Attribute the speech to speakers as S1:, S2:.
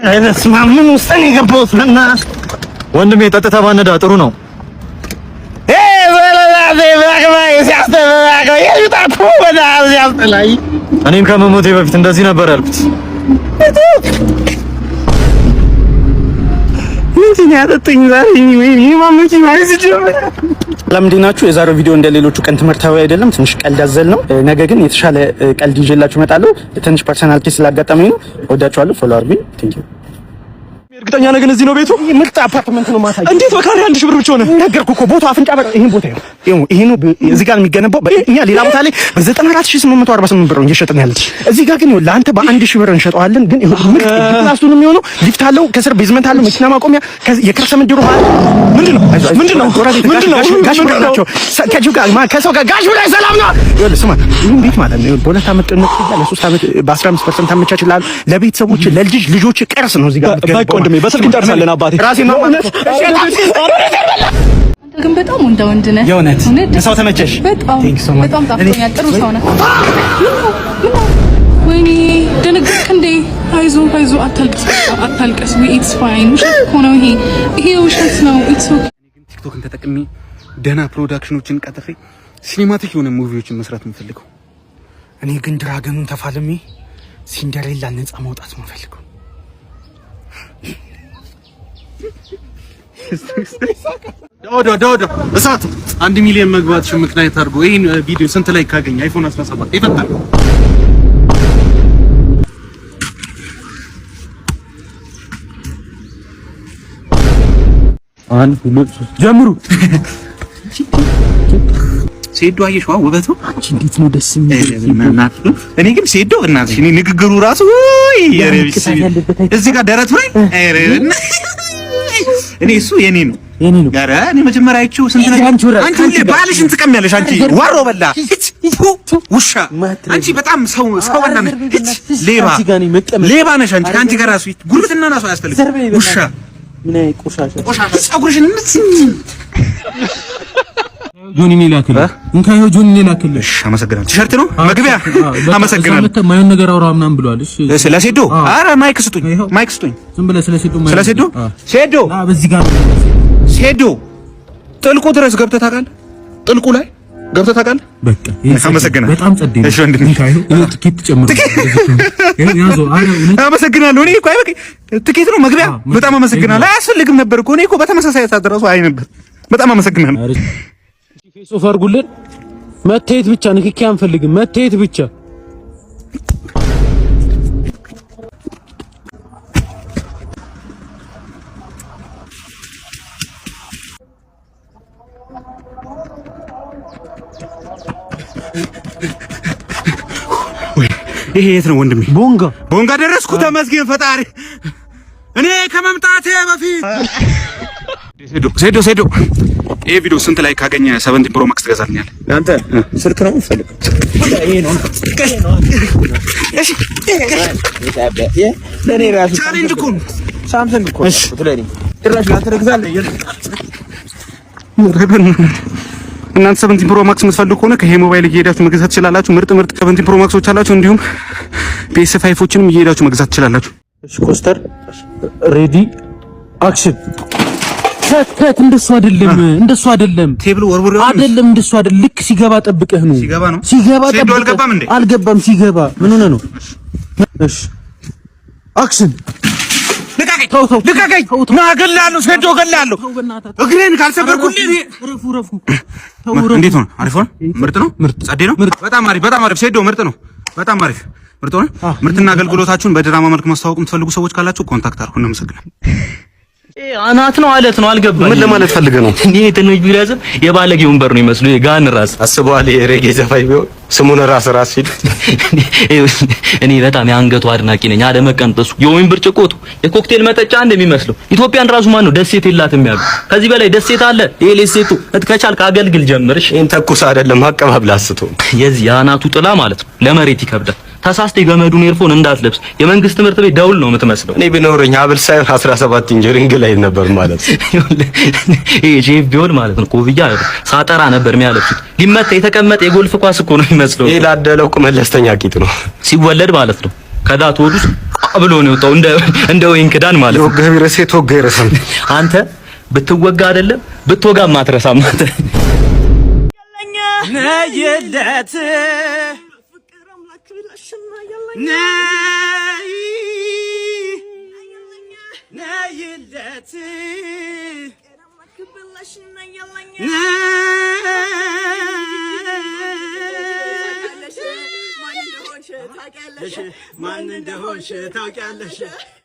S1: ምን ውስጥ ነው የገባሁት?
S2: ወንድሜ ጠጥታ ባነዳ ጥሩ ነው። እኔም ከመሞቴ በፊት እንደዚህ ነበር ያልኩት።
S1: ለምንድን ናችሁ? የዛሬው ቪዲዮ እንደሌሎቹ ቀን ትምህርታዊ አይደለም፣ ትንሽ ቀልድ አዘል ነው። ነገ ግን የተሻለ ቀልድ ይዤላችሁ እመጣለሁ። ትንሽ ፐርሰናል ኬስ ስላጋጠመኝ ነው። ወዳችኋለሁ። ፎሎ አድርጉኝ። ቴንክ ዩ።
S2: እርግጠኛ ነህ ግን እዚህ ነው ቤቱ?
S1: ምርጥ አፓርትመንት ነው። ማሳይ
S2: እንዴት በካሬ 1000 ብር ብቻ ሆነ?
S1: ነገርኩህ እኮ ቦታው አፍንጫ በር። ይሄን ቦታ ይሄ ነው እዚህ ጋር የሚገነባው። እኛ ሌላ ቦታ ላይ በ94848 ብር እየሸጥን ያለን፣ እዚህ ጋር ግን ለአንተ በ1000 ብር እንሸጠዋለን። ግን ምርጥ ክላስ ነው የሚሆነው። ሊፍት አለው፣ ከስር ቤዝመንት አለው፣ መኪና ማቆሚያ፣ የከርሰ ምድር ውሃ። ምንድነው ጋሽ ብር ናቸው። ከሰው ጋር ጋሽ ብር ሰላም ነው። ይኸውልህ ስማ፣ ይሄን ቤት ማለት ነው በሁለት ዓመት ጥንት ለ3 ዓመት በ15% አመቻችልሃል። ለቤተሰቦች ለልጅ ልጆች ቅርስ ነው። እዚህ ጋር
S2: በስልክ እንጨርሳለን። አባቴ
S1: ራሴ ነው ማለት ነው።
S3: ግን በጣም ወንድ ነህ።
S1: የእውነት ሰው ተመቸሽ?
S3: በጣም ታፍቶኛል። ጥሩ ሰው ነህ። ወይኔ ደነገጥክ እንዴ? አይዞህ አታልቅስ። ኢትስ ፋይን። ውሸት እኮ ነው ይሄ ውሸት ነው። ኢትስ ኦኬ።
S4: ግን ቲክቶክን ተጠቅሜ ደህና ፕሮዳክሽኖችን ቀጥሬ ሲኒማቲክ የሆነ ሙቪዎችን መስራት የምፈልገው።
S1: እኔ ግን ድራገኑን ተፋልሜ ሲንደሬላ ነፃ ማውጣት ነው የምፈልገው።
S4: ዳውዳ እሳት 1 ሚሊዮን መግባትሽ ምክንያት አድርጎ ይሄን ቪዲዮ ስንት ላይ ካገኘ አይፎን 17 ይፈታል።
S2: ጀምሩ።
S4: ሴዶ አየሽዋ ውበቱ
S1: እንዴት ነው ደስ የሚል።
S4: እኔ ግን ሴዶ እናትሽ እኔ ንግግሩ ራሱ እዚህ ጋር ደረቱ ላይ እኔ እሱ የኔ ነው። ኧረ እኔ መጀመሪያ አይቼው ስንት ነገር አንቺ ሁሌ ባልሽን ትቀሚያለሽ። አንቺ ወሮ በላ ውሻ አንቺ በጣም ሰው በላ ነሽ። ሌባ ነሽ አንቺ። ከአንቺ ጋር ራሱ ጉርብትና ራሱ አያስፈልግም። ውሻ
S1: ምን አይ ቆሻሻ
S4: ፀጉርሽን
S2: ጆኒ ላክል እንካዩ ጆኒ ላክል።
S4: እሺ አመሰግናለሁ። ቲሸርት ነው መግቢያ። አመሰግናለሁ።
S2: ማየን ነገር አውራ ምናምን ብሏል። እሺ
S4: ስለ ሴዶ ኧረ ማይክ ስጡኝ።
S2: ዝም ብለህ ስለ ሴዶ
S4: ሴዶ
S2: በዚህ ጋር
S4: ሴዶ ጥልቁ ድረስ ገብተህ ታውቃለህ? ጥልቁ ላይ ገብተህ ታውቃለህ?
S2: በቃ
S4: አመሰግናለሁ።
S2: በጣም ጸዴ ነው።
S4: እሺ ወንድም
S2: እንካዩ ትኬት ጨምሮ ያዞ
S4: አመሰግናለሁ። እኔ እኮ አይበቂ ትኬት ነው መግቢያ። በጣም አመሰግናለሁ። አያስፈልግም ነበር እኮ እኔ እኮ በተመሳሳይ ሰዓት ድረስ አይ ነበር። በጣም አመሰግናለሁ።
S2: ፌስ ኦፍ አድርጉልን። መታየት ብቻ ንክኪ አንፈልግም። መታየት ብቻ
S4: ይሄ የት ነው ወንድሜ? ቦንጋ ደረስኩ። ተመስገን ፈጣሪ። እኔ ከመምጣቴ በፊት ሴዶ ይሄ ቪዲዮ ስንት ላይ ካገኘ 17 ፕሮ ማክስ ትገዛልኛለህ?
S1: አንተ ስልክ ነው የምፈልገው። ይሄ ነው እሺ። ለኔ ራሱ
S4: ቻሌንጅ እኮ
S1: ሳምሰንግ እኮ ትለኝ ድራሽ ለአንተ ትገዛለህ።
S4: እናንተ 17 ፕሮ ማክስ የምትፈልጉ ከሆነ ከሄ ሞባይል እየሄዳችሁ መግዛት ትችላላችሁ። ምርጥ 17 ፕሮ ማክሶች አላችሁ። እንዲሁም PS5ዎችንም እየሄዳችሁ መግዛት ትችላላችሁ።
S2: እሺ ኮስተር ሬዲ አክሽን። ከት እንደሱ አይደለም
S4: ቴብል ወርውር
S2: አይደለም እንደሱ አይደለም። ልክ ሲገባ ጠብቀህ ነው። ሲገባ
S4: ሴዶ አልገባም እንዴ?
S2: አልገባም። ሲገባ ምን ሆነ ነው? እሺ አክሽን።
S4: ልቀቀኝ ና እገልሃለሁ። ሴዶ እገልሃለሁ። እግሬን ካልሰበርኩልኝ
S2: ረፉ
S4: እንዴት ነው? አሪፍ ነው። ምርጥ ነው። ጸዴ ነው። በጣም አሪፍ ሴዶ ምርጥ ነው። በጣም አሪፍ ምርጥ ነው። ምርትና አገልግሎታችሁን በድራማ መልክ ማስተዋወቅ የምትፈልጉ ሰዎች ካላችሁ ኮንታክት አድርጉ። እናመሰግናለን።
S5: አናት ነው አለት ነው አልገባኝ።
S4: ምን ለማለት ፈልገህ ነው?
S5: እንዴ ትንሽ ቢራዝም የባለጌ ወንበር ነው ይመስሉ የጋን ራስ
S6: አስበዋል። የሬጌ ዘፋኝ ቢሆን ስሙን ራስ ሲል
S5: እኔ በጣም የአንገቱ አድናቂ ነኝ። አለመቀንጠሱ የወይን ብርጭቆቱ የኮክቴል መጠጫ እንደሚመስለው ኢትዮጵያን ራሱ ማን ነው ደሴት የላትም ያሉ። ከዚህ በላይ ደሴት አለ? ኤሌሴቱ እትከቻልክ አገልግል ጀምርሽ።
S6: ይሄን ተኩስ አይደለም አቀባብላ አስቶ
S5: የዚህ የአናቱ ጥላ ማለት ነው ለመሬት ይከብዳል። ታሳስተ ገመዱን ኤርፎን እንዳትለብስ የመንግስት ትምህርት ቤት ደውል ነው የምትመስለው።
S6: እኔ ቢኖርኝ ሀብል ሳይሆን 17 ኢንች ሪንግ ላይ ነበር ማለት
S5: ይሄ ሼፍ ቢሆን ማለት ነው ኮፍያ ሳጠራ ነበር የሚያለብሱት። ሊመታ የተቀመጠ የጎልፍ ኳስ እኮ ነው የሚመስለው።
S6: ይሄ ላደለው መለስተኛ ቂጥ ነው
S5: ሲወለድ ማለት ነው። ከዳት ወዱስ ብሎ ነው የወጣው እንደ ወይን ክዳን ማለት ነው።
S6: ወገብ ይረሴ ተወጋ ይረሳል።
S5: አንተ ብትወጋ አይደለም ብትወጋም አትረሳም አንተ
S1: ነይለት ፍቅር አምላክ ብላሽና ያለኝ ነይለት ፍቅር አምላክ ብላሽና ያለኝ ማን እንደሆንሽ ታውቂያለሽ